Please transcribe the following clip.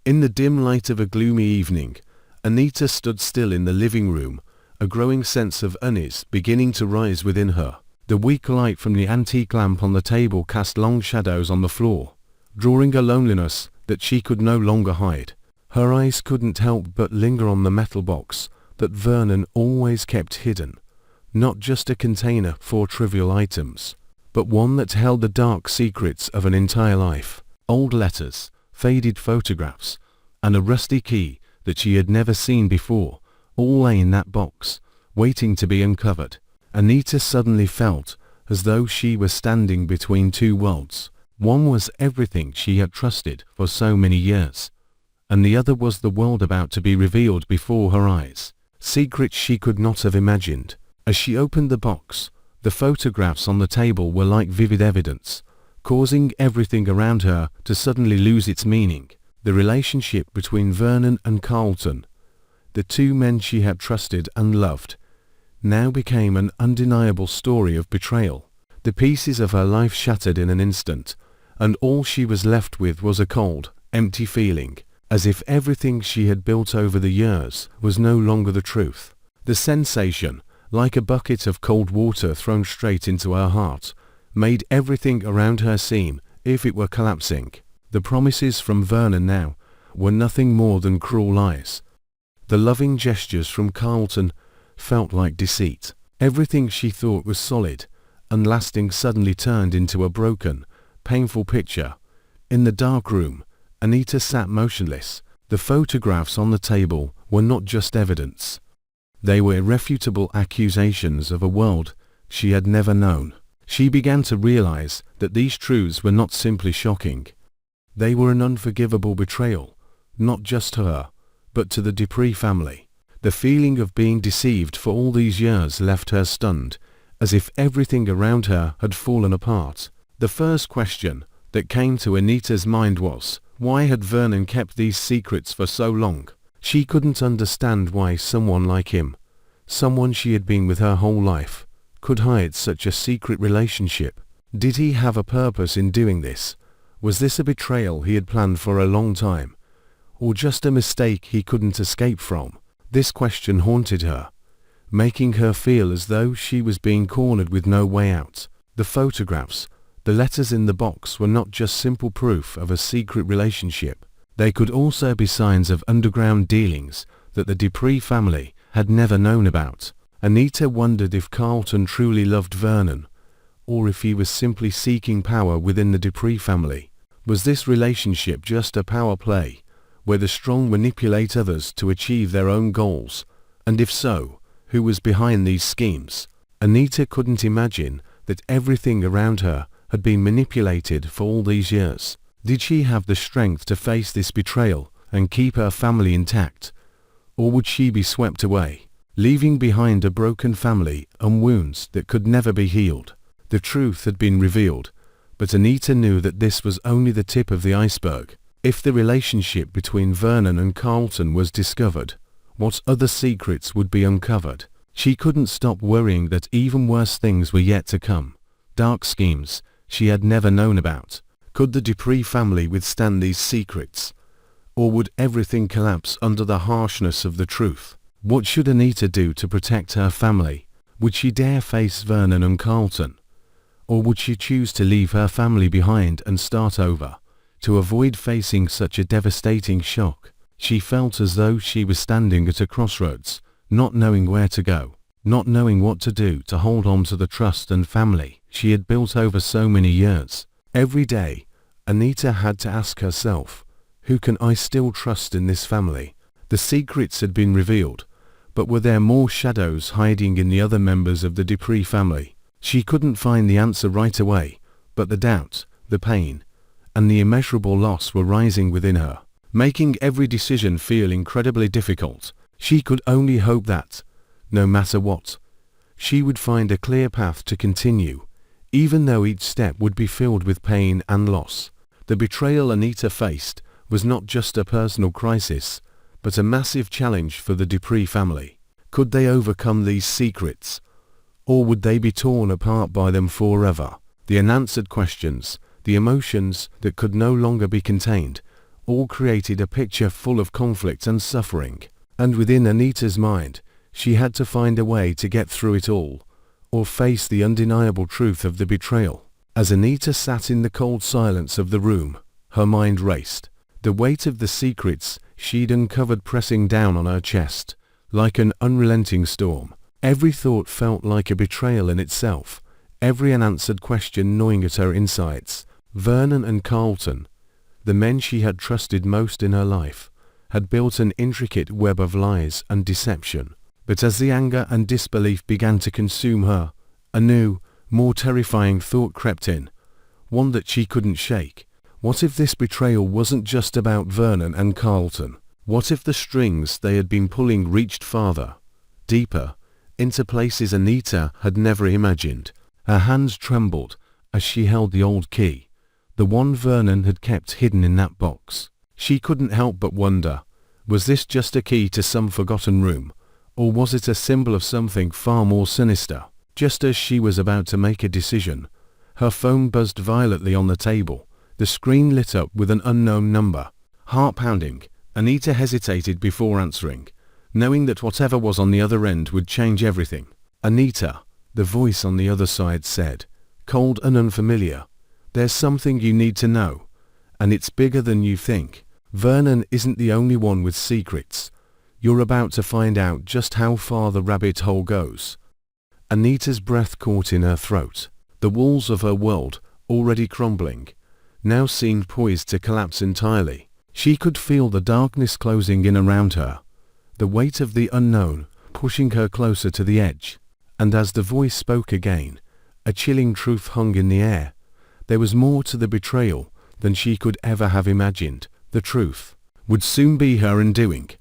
In the dim light of a gloomy evening, Anita stood still in the living room, a growing sense of unease beginning to rise within her. The weak light from the antique lamp on the table cast long shadows on the floor, drawing a loneliness that she could no longer hide. Her eyes couldn't help but linger on the metal box that Vernon always kept hidden, not just a container for trivial items, but one that held the dark secrets of an entire life. Old letters, faded photographs, and a rusty key that she had never seen before, all lay in that box, waiting to be uncovered. Anita suddenly felt as though she was standing between two worlds. One was everything she had trusted for so many years, and the other was the world about to be revealed before her eyes. Secrets she could not have imagined. As she opened the box, the photographs on the table were like vivid evidence, causing everything around her to suddenly lose its meaning. The relationship between Vernon and Carlton, the two men she had trusted and loved, now became an undeniable story of betrayal. The pieces of her life shattered in an instant, and all she was left with was a cold, empty feeling, as if everything she had built over the years was no longer the truth. The sensation, like a bucket of cold water thrown straight into her heart, made everything around her seem as if it were collapsing. The promises from Vernon now were nothing more than cruel lies. The loving gestures from Carlton felt like deceit. Everything she thought was solid and lasting suddenly turned into a broken, painful picture. In the dark room, Anita sat motionless. The photographs on the table were not just evidence. They were irrefutable accusations of a world she had never known. She began to realize that these truths were not simply shocking. They were an unforgivable betrayal, not just to her, but to the Dupree family. The feeling of being deceived for all these years left her stunned, as if everything around her had fallen apart. The first question that came to Anita's mind was, why had Vernon kept these secrets for so long? She couldn't understand why someone like him, someone she had been with her whole life, could hide such a secret relationship. Did he have a purpose in doing this? Was this a betrayal he had planned for a long time, or just a mistake he couldn't escape from? This question haunted her, making her feel as though she was being cornered with no way out. The photographs, the letters in the box were not just simple proof of a secret relationship. They could also be signs of underground dealings that the Dupree family had never known about. Anita wondered if Carlton truly loved Vernon, or if he was simply seeking power within the Dupree family. Was this relationship just a power play, where the strong manipulate others to achieve their own goals? And if so, who was behind these schemes? Anita couldn't imagine that everything around her had been manipulated for all these years. Did she have the strength to face this betrayal and keep her family intact? Or would she be swept away, leaving behind a broken family and wounds that could never be healed? The truth had been revealed, but Anita knew that this was only the tip of the iceberg. If the relationship between Vernon and Carlton was discovered, what other secrets would be uncovered? She couldn't stop worrying that even worse things were yet to come. Dark schemes she had never known about. Could the Dupree family withstand these secrets? Or would everything collapse under the harshness of the truth? What should Anita do to protect her family? Would she dare face Vernon and Carlton? Or would she choose to leave her family behind and start over, to avoid facing such a devastating shock? She felt as though she was standing at a crossroads, not knowing where to go, not knowing what to do to hold on to the trust and family she had built over so many years. Every day, Anita had to ask herself, who can I still trust in this family? The secrets had been revealed, but were there more shadows hiding in the other members of the Dupree family? She couldn't find the answer right away, but the doubt, the pain, and the immeasurable loss were rising within her, making every decision feel incredibly difficult. She could only hope that, no matter what, she would find a clear path to continue, even though each step would be filled with pain and loss. The betrayal Anita faced was not just a personal crisis, but a massive challenge for the Dupree family. Could they overcome these secrets, or would they be torn apart by them forever? The unanswered questions, the emotions that could no longer be contained, all created a picture full of conflict and suffering. And within Anita's mind, she had to find a way to get through it all, or face the undeniable truth of the betrayal. As Anita sat in the cold silence of the room, her mind raced, the weight of the secrets she'd uncovered pressing down on her chest, like an unrelenting storm. Every thought felt like a betrayal in itself, every unanswered question gnawing at her insides. Vernon and Carlton, the men she had trusted most in her life, had built an intricate web of lies and deception. But as the anger and disbelief began to consume her, a new, more terrifying thought crept in, one that she couldn't shake. What if this betrayal wasn't just about Vernon and Carlton? What if the strings they had been pulling reached farther, deeper, into places Anita had never imagined? Her hands trembled as she held the old key, the one Vernon had kept hidden in that box. She couldn't help but wonder, was this just a key to some forgotten room, or was it a symbol of something far more sinister? Just as she was about to make a decision, her phone buzzed violently on the table, the screen lit up with an unknown number. Heart pounding, Anita hesitated before answering, knowing that whatever was on the other end would change everything. "Anita," the voice on the other side said, cold and unfamiliar. "There's something you need to know, and it's bigger than you think. Vernon isn't the only one with secrets. You're about to find out just how far the rabbit hole goes." Anita's breath caught in her throat. The walls of her world, already crumbling, now seemed poised to collapse entirely. She could feel the darkness closing in around her, the weight of the unknown pushing her closer to the edge. And as the voice spoke again, a chilling truth hung in the air. There was more to the betrayal than she could ever have imagined. The truth would soon be her undoing.